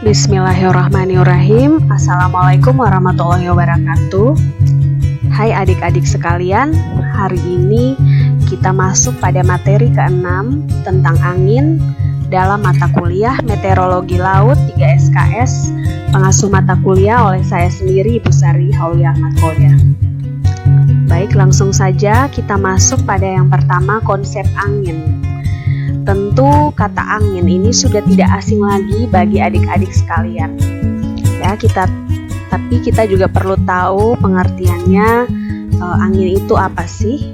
Bismillahirrahmanirrahim. Assalamualaikum warahmatullahi wabarakatuh. Hai adik-adik sekalian, hari ini kita masuk pada materi ke-6 tentang angin dalam mata kuliah Meteorologi Laut 3 SKS, pengasuh mata kuliah oleh saya sendiri, Ibu Sari Hauliah Matkoda. Baik, langsung saja kita masuk pada yang pertama, konsep angin. Tentu kata angin ini sudah tidak asing lagi bagi adik-adik sekalian. Ya, tapi kita juga perlu tahu pengertiannya. Angin itu apa sih?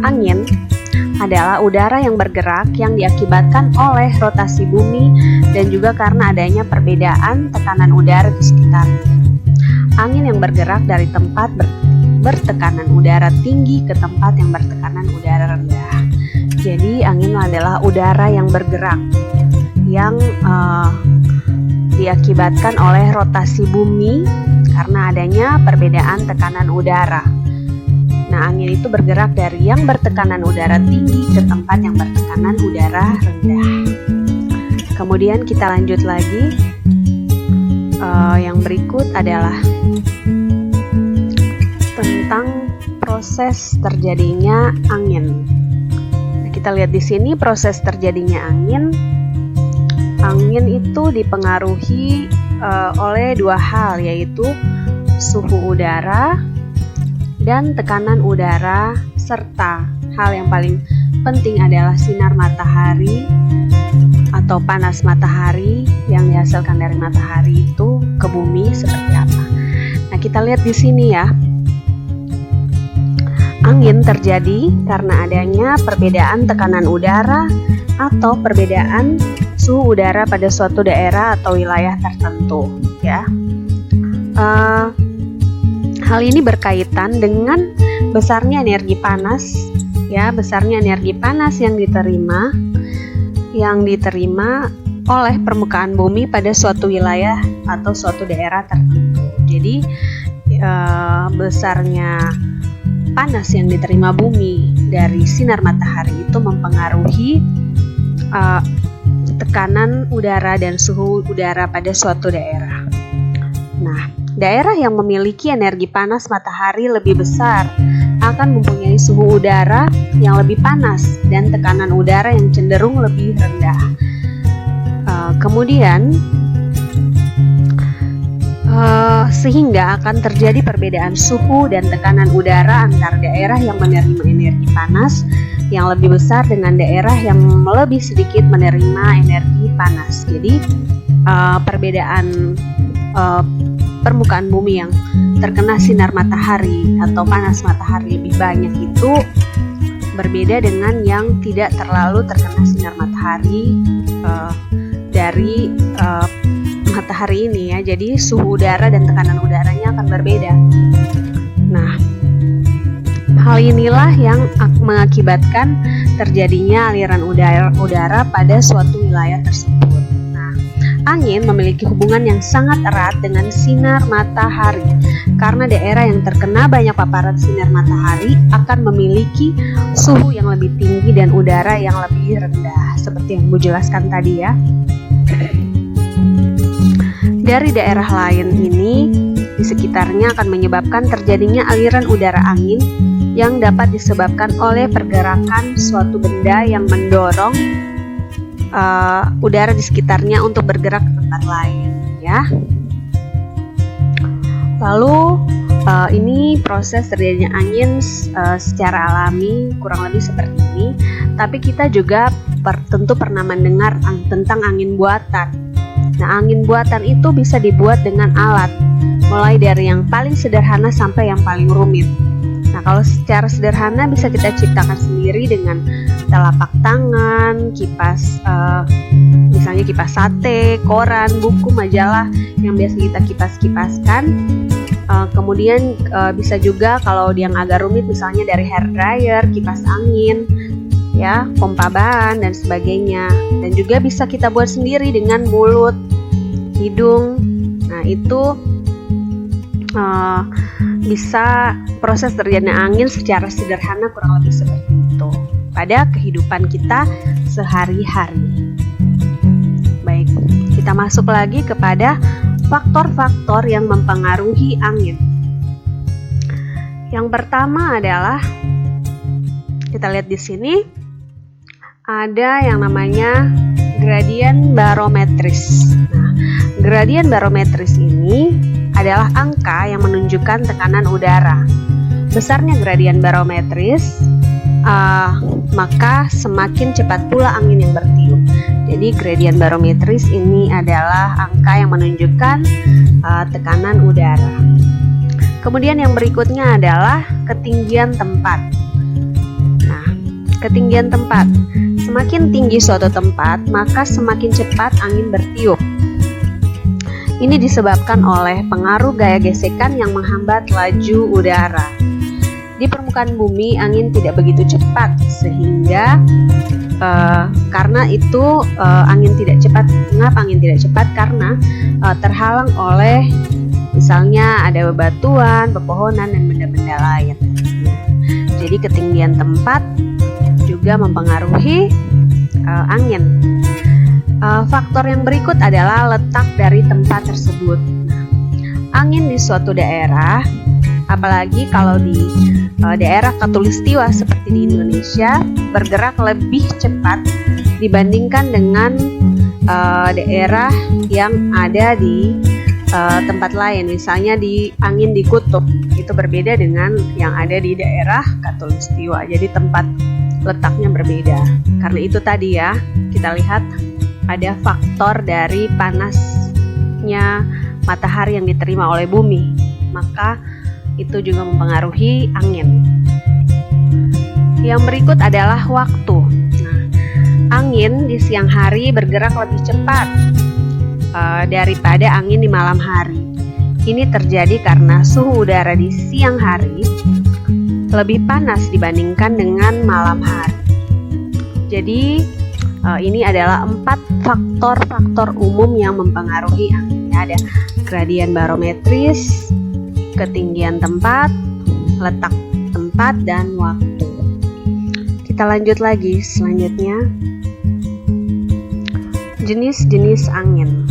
Angin adalah udara yang bergerak yang diakibatkan oleh rotasi bumi dan juga karena adanya perbedaan tekanan udara di sekitarnya. Angin yang bergerak dari tempat bertekanan udara tinggi ke tempat yang bertekanan udara rendah. Jadi angin adalah udara yang bergerak yang diakibatkan oleh rotasi bumi karena adanya perbedaan tekanan udara. Nah, angin itu bergerak dari yang bertekanan udara tinggi ke tempat yang bertekanan udara rendah. Kemudian kita lanjut lagi. Yang berikut adalah tentang proses terjadinya angin. Kita lihat di sini proses terjadinya angin. Angin itu dipengaruhi oleh dua hal, yaitu suhu udara dan tekanan udara, serta hal yang paling penting adalah sinar matahari atau panas matahari yang dihasilkan dari matahari itu ke bumi seperti apa. Nah, kita lihat di sini ya. Angin terjadi karena adanya perbedaan tekanan udara atau perbedaan suhu udara pada suatu daerah atau wilayah tertentu, ya. Hal ini berkaitan dengan besarnya energi panas, ya, besarnya energi panas yang diterima oleh permukaan bumi pada suatu wilayah atau suatu daerah tertentu. Jadi besarnya panas yang diterima bumi dari sinar matahari itu mempengaruhi tekanan udara dan suhu udara pada suatu daerah. Nah, daerah yang memiliki energi panas matahari lebih besar akan mempunyai suhu udara yang lebih panas dan tekanan udara yang cenderung lebih rendah. Kemudian sehingga akan terjadi perbedaan suhu dan tekanan udara antara daerah yang menerima energi panas yang lebih besar dengan daerah yang lebih sedikit menerima energi panas. Jadi perbedaan permukaan bumi yang terkena sinar matahari atau panas matahari lebih banyak itu berbeda dengan yang tidak terlalu terkena sinar matahari dari matahari ini, ya. Jadi suhu udara dan tekanan udaranya akan berbeda. Nah, hal inilah yang mengakibatkan terjadinya aliran udara pada suatu wilayah tersebut. Nah, angin memiliki hubungan yang sangat erat dengan sinar matahari karena daerah yang terkena banyak paparan sinar matahari akan memiliki suhu yang lebih tinggi dan udara yang lebih rendah, seperti yang Bu jelaskan tadi, ya. Dari daerah lain ini di sekitarnya akan menyebabkan terjadinya aliran udara angin yang dapat disebabkan oleh pergerakan suatu benda yang mendorong udara di sekitarnya untuk bergerak ke tempat lain, ya. Lalu ini proses terjadinya angin secara alami kurang lebih seperti ini. Tapi kita juga tentu pernah mendengar tentang angin buatan. Nah, angin buatan itu bisa dibuat dengan alat, mulai dari yang paling sederhana sampai yang paling rumit. Nah, kalau secara sederhana bisa kita ciptakan sendiri dengan telapak tangan, kipas, misalnya kipas sate, koran, buku, majalah yang biasa kita kipas-kipaskan. Kemudian bisa juga kalau yang agak rumit misalnya dari hair dryer, kipas angin, ya, pompa ban dan sebagainya. Dan juga bisa kita buat sendiri dengan mulut, hidung. Nah, itu bisa proses terjadinya angin secara sederhana kurang lebih seperti itu pada kehidupan kita sehari-hari. Baik, kita masuk lagi kepada faktor-faktor yang mempengaruhi angin. Yang pertama adalah, kita lihat di sini ada yang namanya gradien barometris. Nah, gradien barometris ini adalah angka yang menunjukkan tekanan udara. Besarnya gradien barometris, maka semakin cepat pula angin yang bertiup. Jadi gradien barometris ini adalah angka yang menunjukkan tekanan udara. Kemudian yang berikutnya adalah ketinggian tempat. Nah, ketinggian tempat. Semakin tinggi suatu tempat, maka semakin cepat angin bertiup. Ini disebabkan oleh pengaruh gaya gesekan yang menghambat laju udara. Di permukaan bumi angin tidak begitu cepat, sehingga karena itu angin tidak cepat. Mengapa angin tidak cepat? Karena terhalang oleh misalnya ada bebatuan, pepohonan, dan benda-benda lain. Jadi ketinggian tempat juga mempengaruhi angin. Faktor yang berikut adalah letak dari tempat tersebut. Angin di suatu daerah, apalagi kalau di daerah khatulistiwa seperti di Indonesia, bergerak lebih cepat dibandingkan dengan daerah yang ada di tempat lain. Misalnya di angin di kutub, itu berbeda dengan yang ada di daerah khatulistiwa. Jadi tempat letaknya berbeda. Karena itu tadi ya, kita lihat ada faktor dari panasnya matahari yang diterima oleh bumi, maka itu juga mempengaruhi angin. Yang berikut adalah waktu. Nah, angin di siang hari bergerak lebih cepat daripada angin di malam hari. Ini terjadi karena suhu udara di siang hari lebih panas dibandingkan dengan malam hari. Jadi ini adalah 4 faktor-faktor umum yang mempengaruhi angin. Ada gradien barometris, ketinggian tempat, letak tempat, dan waktu. Kita lanjut lagi selanjutnya. Jenis-jenis angin.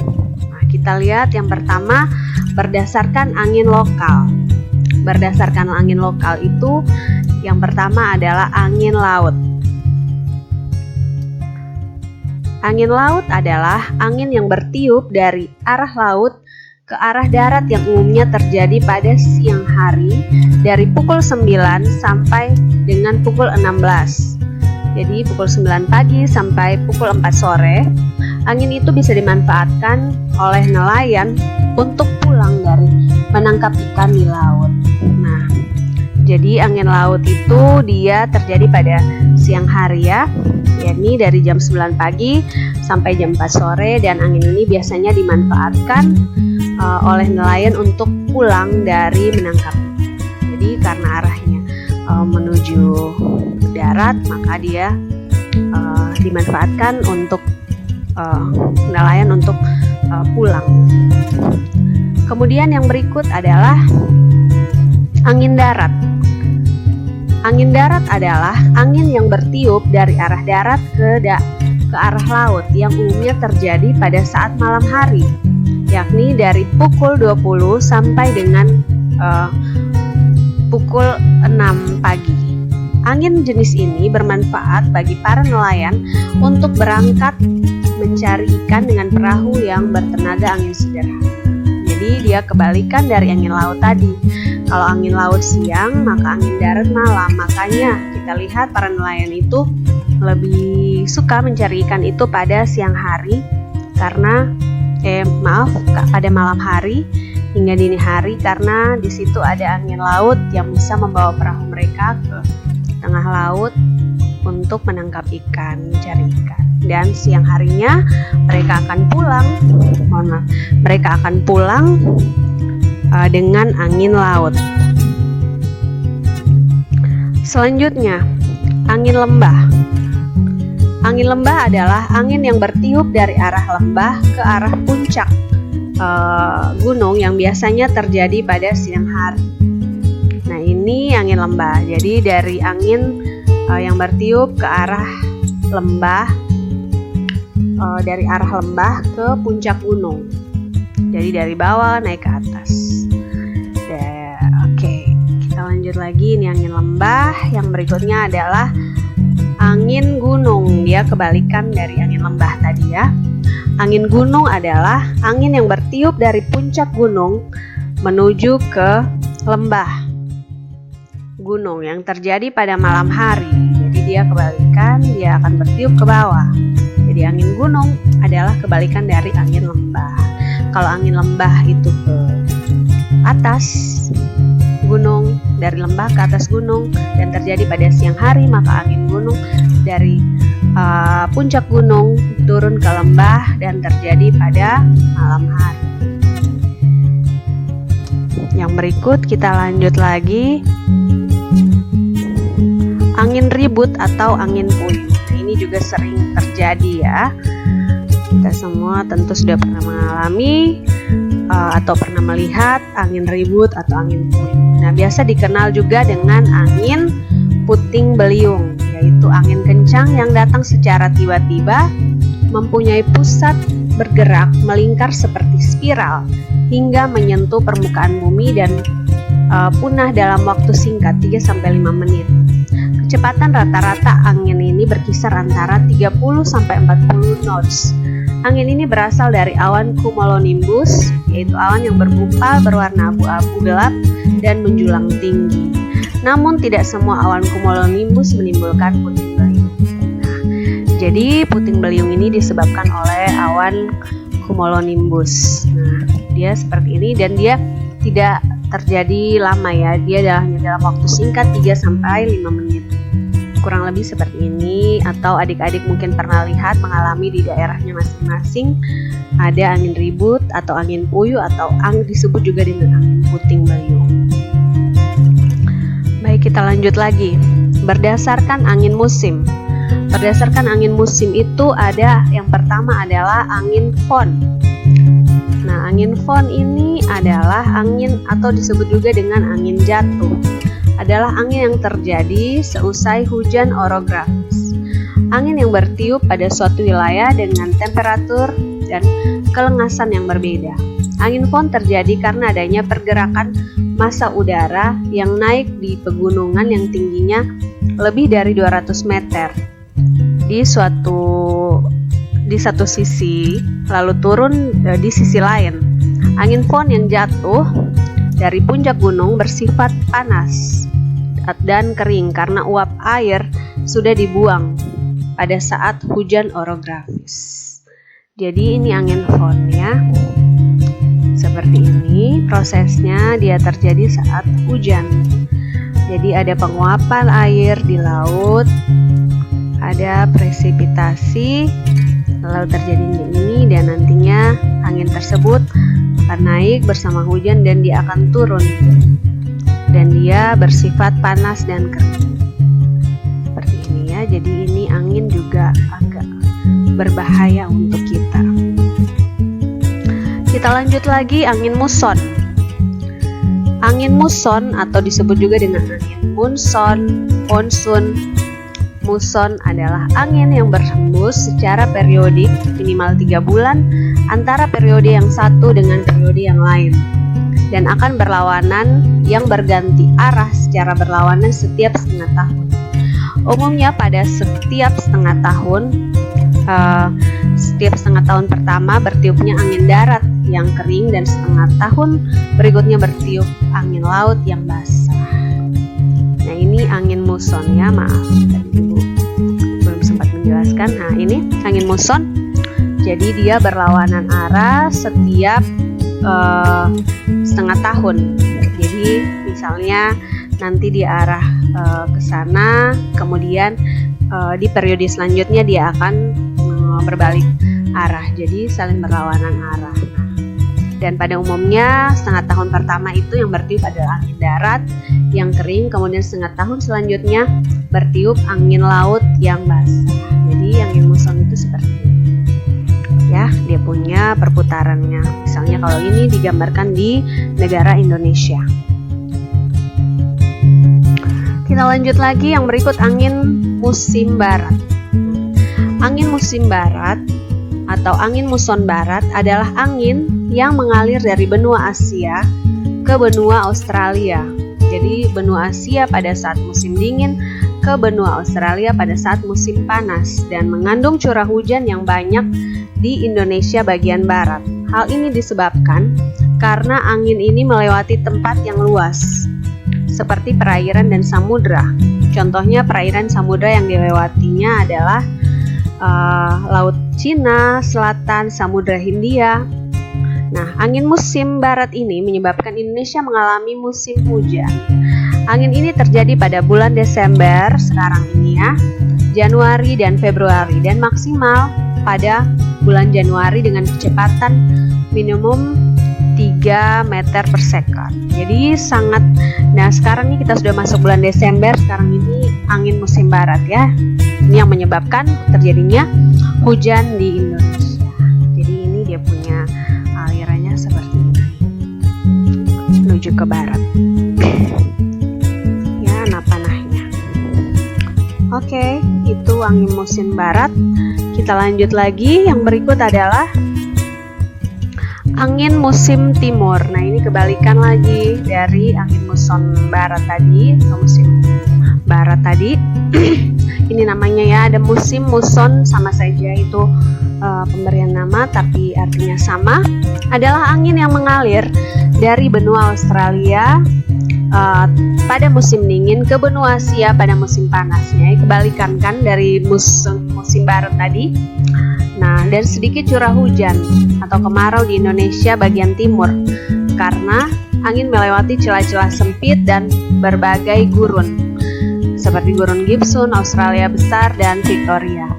Nah, kita lihat yang pertama berdasarkan angin lokal. Berdasarkan angin lokal itu yang pertama adalah angin laut. Angin laut adalah angin yang bertiup dari arah laut ke arah darat yang umumnya terjadi pada siang hari dari pukul 9 sampai dengan pukul 16. Jadi pukul 9 pagi sampai pukul 4 sore. Angin itu bisa dimanfaatkan oleh nelayan untuk pulang dari menangkap ikan di laut. Nah, jadi angin laut itu dia terjadi pada siang hari ya, yakni dari jam 9 pagi sampai jam 4 sore, dan angin ini biasanya dimanfaatkan oleh nelayan untuk pulang dari menangkap. Jadi karena arahnya menuju darat, maka dia dimanfaatkan untuk nelayan untuk pulang. Kemudian yang berikut adalah angin darat. Angin darat adalah angin yang bertiup dari arah darat ke arah laut yang umumnya terjadi pada saat malam hari, yakni dari pukul 20 sampai dengan pukul 6 pagi. Angin jenis ini bermanfaat bagi para nelayan untuk berangkat mencari ikan dengan perahu yang bertenaga angin sederhana. Jadi dia kebalikan dari angin laut tadi. Kalau angin laut siang, maka angin darat malam. Makanya kita lihat para nelayan itu lebih suka mencari ikan itu pada siang hari, karena pada malam hari hingga dini hari, karena di situ ada angin laut yang bisa membawa perahu mereka ke tengah laut untuk menangkap ikan, mencari ikan. Dan siang harinya mereka akan pulang dengan angin laut. Selanjutnya, angin lembah. Angin lembah adalah angin yang bertiup dari arah lembah ke arah puncak gunung yang biasanya terjadi pada siang hari. Nah, ini angin lembah. Jadi dari angin yang bertiup ke arah lembah dari arah lembah ke puncak gunung. Jadi dari bawah naik ke atas. Oke, kita lanjut lagi. Ini angin lembah. Yang berikutnya adalah angin gunung. Dia kebalikan dari angin lembah tadi ya. Angin gunung adalah angin yang bertiup dari puncak gunung menuju ke lembah gunung yang terjadi pada malam hari. Jadi dia kebalikan, dia akan bertiup ke bawah. Jadi angin gunung adalah kebalikan dari angin lembah. Kalau angin lembah itu ke atas gunung, dari lembah ke atas gunung dan terjadi pada siang hari, maka angin gunung dari puncak gunung turun ke lembah dan terjadi pada malam hari. Yang berikut kita lanjut lagi. Angin ribut atau angin puyuh. Ini juga sering terjadi ya. Kita semua tentu sudah pernah mengalami atau pernah melihat angin ribut atau angin puyuh. Nah, biasa dikenal juga dengan angin puting beliung, yaitu angin kencang yang datang secara tiba-tiba, mempunyai pusat bergerak melingkar seperti spiral hingga menyentuh permukaan bumi dan punah dalam waktu singkat 3-5 menit. Kecepatan rata-rata angin ini berkisar antara 30-40 knots. Angin ini berasal dari awan cumulonimbus, yaitu awan yang bergumpal berwarna abu-abu gelap dan menjulang tinggi. Namun tidak semua awan cumulonimbus menimbulkan puting beliung. Jadi puting beliung ini disebabkan oleh awan cumulonimbus. Nah, dia seperti ini dan dia tidak terjadi lama ya. Dia hanya dalam waktu singkat 3-5 menit. Kurang lebih seperti ini, atau adik-adik mungkin pernah lihat mengalami di daerahnya masing-masing ada angin ribut atau angin puyuh atau disebut juga dengan angin puting beliung. Baik, kita lanjut lagi. Berdasarkan angin musim. Berdasarkan angin musim itu ada yang pertama adalah angin fon. Nah, angin fon ini adalah angin atau disebut juga dengan angin jatuh. Adalah angin yang terjadi seusai hujan orografis. Angin yang bertiup pada suatu wilayah dengan temperatur dan kelengasan yang berbeda. Angin fon terjadi karena adanya pergerakan massa udara yang naik di pegunungan yang tingginya lebih dari 200 meter di satu sisi, lalu turun di sisi lain. Angin fon yang jatuh dari puncak gunung bersifat panas dan kering karena uap air sudah dibuang pada saat hujan orografis. Jadi ini angin fon ya. Seperti ini prosesnya, dia terjadi saat hujan. Jadi ada penguapan air di laut, ada presipitasi, lalu terjadinya ini dan nantinya angin tersebut akan naik bersama hujan dan dia akan turun. Dan dia bersifat panas dan kering. Seperti ini ya. Jadi ini angin juga agak berbahaya untuk kita. Kita lanjut lagi, angin muson. Angin muson atau disebut juga dengan angin monsun. Muson adalah angin yang berhembus secara periodik minimal 3 bulan antara periode yang satu dengan periode yang lain, dan akan berlawanan yang berganti arah secara berlawanan setiap setengah tahun. Umumnya pada setiap setengah tahun pertama bertiupnya angin darat yang kering dan setengah tahun berikutnya bertiup angin laut yang basah. Nah, ini angin muson ya, maaf tadi Ibu belum sempat menjelaskan. Nah, ini angin muson. Jadi dia berlawanan arah setiap setengah tahun. Jadi misalnya nanti di arah ke sana, kemudian di periode selanjutnya dia akan berbalik arah. Jadi saling berlawanan arah. Dan pada umumnya setengah tahun pertama itu yang bertiup adalah angin darat yang kering, kemudian setengah tahun selanjutnya bertiup angin laut yang basah. Jadi angin muson itu seperti ini. Ya, dia punya perputarannya. Misalnya kalau ini digambarkan di negara Indonesia. Kita lanjut lagi, yang berikut angin musim barat. Angin musim barat atau angin muson barat adalah angin yang mengalir dari benua Asia ke benua Australia. Jadi benua Asia pada saat musim dingin ke benua Australia pada saat musim panas dan mengandung curah hujan yang banyak di Indonesia bagian barat. Hal ini disebabkan karena angin ini melewati tempat yang luas seperti perairan dan samudra. Contohnya perairan samudra yang dilewatinya adalah Laut Cina Selatan, Samudra Hindia. Nah, angin musim barat ini menyebabkan Indonesia mengalami musim hujan. Angin ini terjadi pada bulan Desember sekarang ini ya, Januari dan Februari, dan maksimal pada bulan Januari dengan kecepatan minimum 3 meter per second. Jadi sangat. Nah, sekarang ini kita sudah masuk bulan Desember. Sekarang ini angin musim barat ya. Ini yang menyebabkan terjadinya hujan di Indonesia. Jadi ini dia punya alirannya seperti ini, menuju ke barat. Ya, panahnya. Oke, itu angin musim barat. Kita lanjut lagi. Yang berikut adalah angin musim timur. Nah, ini kebalikan lagi dari angin muson barat tadi, atau musim barat tadi. Ini namanya ya, ada musim muson, sama saja itu pemberian nama tapi artinya sama. Adalah angin yang mengalir dari benua Australia pada musim dingin ke benua Asia pada musim panasnya. Kebalikan kan dari musim barat tadi. Nah, dan sedikit curah hujan atau kemarau di Indonesia bagian timur karena angin melewati celah-celah sempit dan berbagai gurun seperti gurun Gibson, Australia Besar, dan Victoria.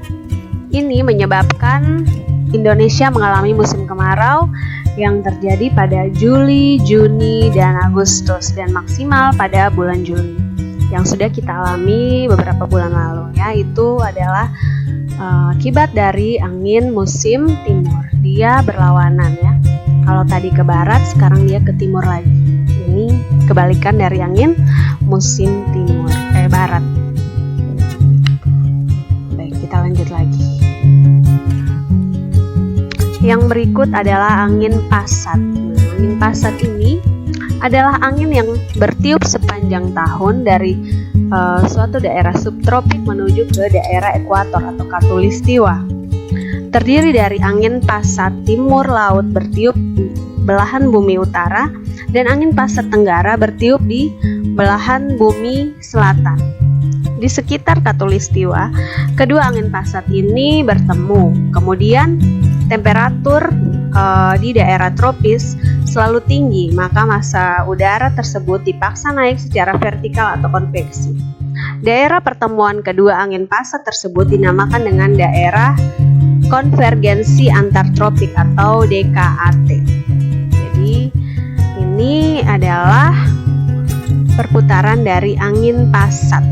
Ini menyebabkan Indonesia mengalami musim kemarau yang terjadi pada Juli, Juni, dan Agustus, dan maksimal pada bulan Juli. Yang sudah kita alami beberapa bulan lalu ya, itu adalah akibat dari angin musim timur. Dia berlawanan ya. Kalau tadi ke barat, sekarang dia ke timur lagi. Ini kebalikan dari angin musim timur, barat. Baik, kita lanjut lagi. Yang berikut adalah angin pasat. Angin pasat ini adalah angin yang bertiup sepanjang tahun dari suatu daerah subtropik menuju ke daerah ekuator atau khatulistiwa. Terdiri dari angin pasat timur laut bertiup di belahan bumi utara dan angin pasat tenggara bertiup di belahan bumi selatan. Di sekitar khatulistiwa, kedua angin pasat ini bertemu. Kemudian temperatur di daerah tropis selalu tinggi, maka massa udara tersebut dipaksa naik secara vertikal atau konveksi. Daerah pertemuan kedua angin pasat tersebut dinamakan dengan daerah konvergensi antartropik atau DKAT. Jadi ini adalah perputaran dari angin pasat.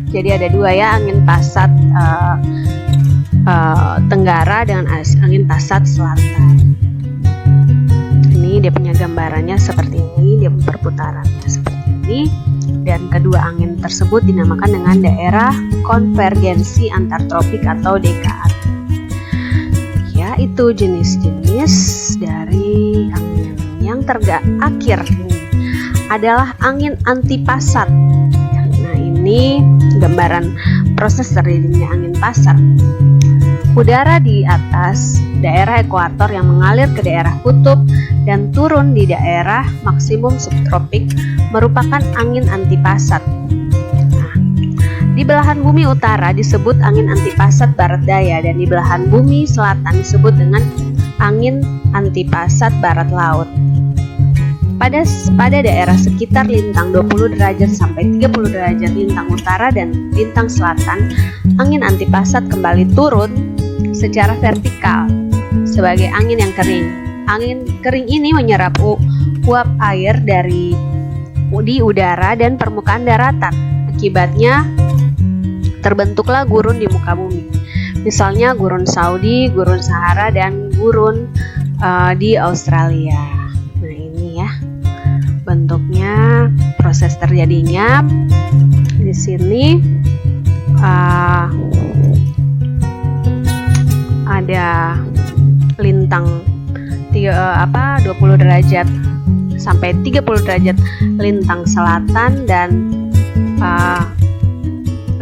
Jadi ada dua ya, angin pasat tenggara dengan angin pasat selatan. Ini dia punya gambarannya seperti ini, dia perputarannya seperti ini, dan kedua angin tersebut dinamakan dengan daerah konvergensi antartropik atau DKAT. Ya, itu jenis-jenis dari angin. Yang terakhir ini adalah angin antipasat. Nah, ini gambaran proses terjadinya angin pasat. Udara di atas daerah ekuator yang mengalir ke daerah kutub dan turun di daerah maksimum subtropik merupakan angin antipasat. Nah, di belahan bumi utara disebut angin antipasat barat daya dan di belahan bumi selatan disebut dengan angin antipasat barat laut. Pada daerah sekitar lintang 20 derajat sampai 30 derajat lintang utara dan lintang selatan, angin antipasat kembali turun secara vertikal sebagai angin yang kering. Angin kering ini menyerap uap air di udara dan permukaan daratan. Akibatnya terbentuklah gurun di muka bumi. Misalnya gurun Saudi, gurun Sahara, dan gurun di Australia. Nah, ini ya bentuknya, proses terjadinya. Di sini ada lintang 20 derajat sampai 30 derajat lintang selatan dan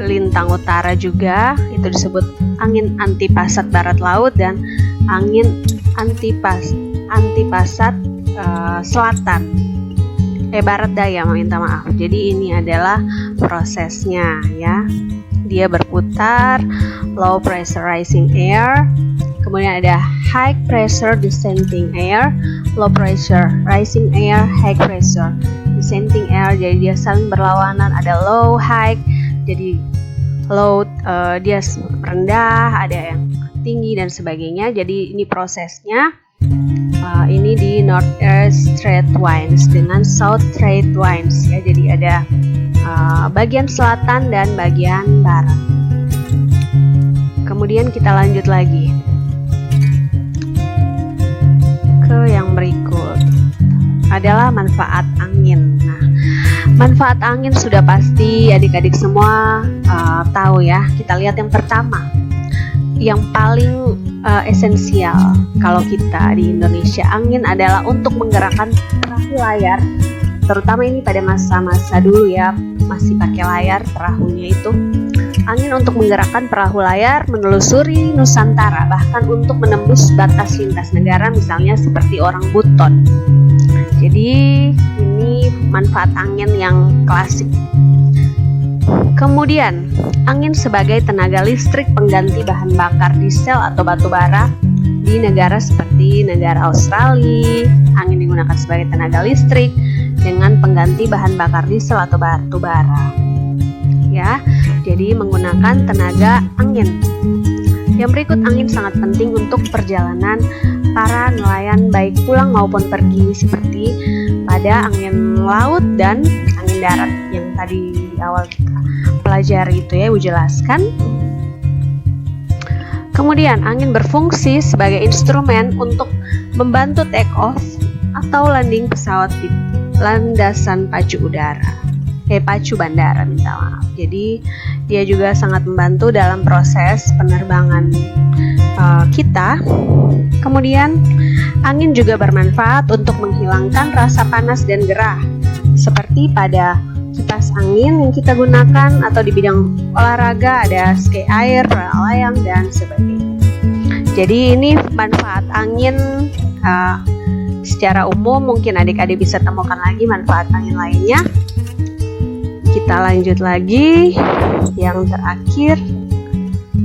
lintang utara juga, itu disebut angin antipasat barat laut dan angin antipasat selatan barat daya, minta maaf. Jadi ini adalah prosesnya ya. Dia berputar, low pressure rising air, kemudian ada high pressure descending air, low pressure rising air, high pressure descending air. Jadi dia saling berlawanan, ada low, high. Jadi low dia rendah, ada yang tinggi dan sebagainya. Jadi ini prosesnya. Ini di northeast trade winds dengan south trade winds ya. Jadi ada bagian selatan dan bagian barat. Kemudian kita lanjut lagi ke yang berikut adalah manfaat angin. Nah, manfaat angin sudah pasti adik-adik semua tahu ya. Kita lihat yang pertama, yang paling esensial kalau kita di Indonesia, angin adalah untuk menggerakkan perahu layar, terutama ini pada masa-masa dulu ya, masih pakai layar perahunya itu. Angin untuk menggerakkan perahu layar menelusuri Nusantara, bahkan untuk menembus batas lintas negara, misalnya seperti orang Buton. Jadi ini manfaat angin yang klasik. Kemudian, angin sebagai tenaga listrik pengganti bahan bakar diesel atau batu bara di negara seperti negara Australia. Angin digunakan sebagai tenaga listrik dengan pengganti bahan bakar diesel atau batu bara. Ya, jadi menggunakan tenaga angin. Yang berikut, angin sangat penting untuk perjalanan para nelayan baik pulang maupun pergi, seperti pada angin laut dan angin darat yang tadi di awal kita pelajari itu ya, Ibu jelaskan. Kemudian angin berfungsi sebagai instrumen untuk membantu take off atau landing pesawat di landasan pacu udara, pacu bandara, minta maaf. Jadi dia juga sangat membantu dalam proses penerbangan kita. Kemudian angin juga bermanfaat untuk menghilangkan rasa panas dan gerah, seperti pada kipas angin yang kita gunakan, atau di bidang olahraga ada ski air, layang dan sebagainya. Jadi ini manfaat angin secara umum. Mungkin adik-adik bisa temukan lagi manfaat angin lainnya. Kita lanjut lagi. Yang terakhir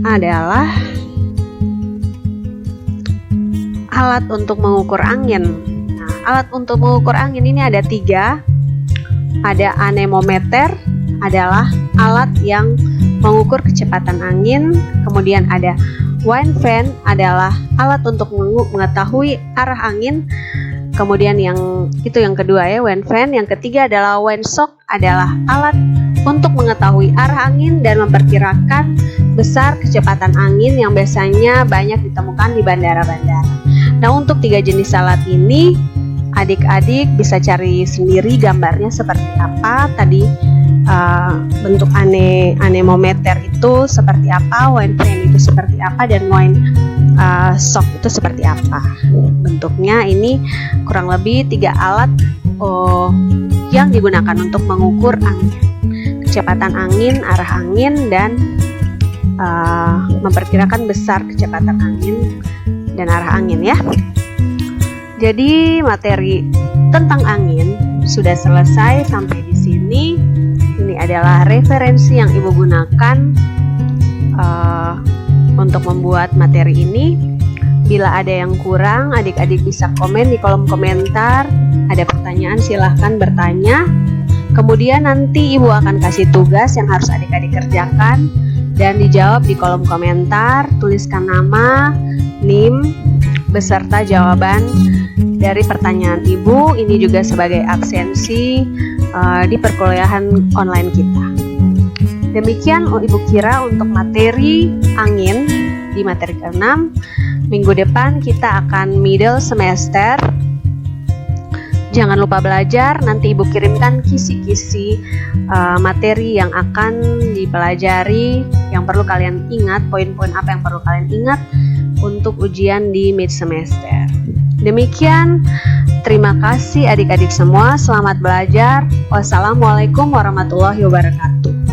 adalah alat untuk mengukur angin. Nah, alat untuk mengukur angin ini ada 3. Ada anemometer, adalah alat yang mengukur kecepatan angin. Kemudian ada wind vane, adalah alat untuk mengetahui arah angin. Kemudian yang kedua ya, wind vane. Yang ketiga adalah windsock, adalah alat untuk mengetahui arah angin dan memperkirakan besar kecepatan angin yang biasanya banyak ditemukan di bandara-bandara. Nah, untuk 3 jenis alat ini adik-adik bisa cari sendiri gambarnya seperti apa. Tadi bentuk anemometer itu seperti apa, wind vane itu seperti apa, dan windsock itu seperti apa. Bentuknya ini kurang lebih 3 alat yang digunakan untuk mengukur angin, kecepatan angin, arah angin, dan memperkirakan besar kecepatan angin dan arah angin ya. Jadi materi tentang angin sudah selesai sampai di sini. Ini adalah referensi yang Ibu gunakan untuk membuat materi ini. Bila ada yang kurang, adik-adik bisa komen di kolom komentar. Ada pertanyaan silahkan bertanya. Kemudian nanti Ibu akan kasih tugas yang harus adik-adik kerjakan dan dijawab di kolom komentar. Tuliskan nama, NIM, beserta jawaban dari pertanyaan Ibu. Ini juga sebagai absensi di perkuliahan online kita. Demikian Ibu kira untuk materi angin di materi ke-6. Minggu depan kita akan middle semester. Jangan lupa belajar, nanti Ibu kirimkan kisi-kisi materi yang akan dipelajari, yang perlu kalian ingat, poin-poin apa yang perlu kalian ingat untuk ujian di mid semester. Demikian, terima kasih adik-adik semua, selamat belajar. Wassalamualaikum warahmatullahi wabarakatuh.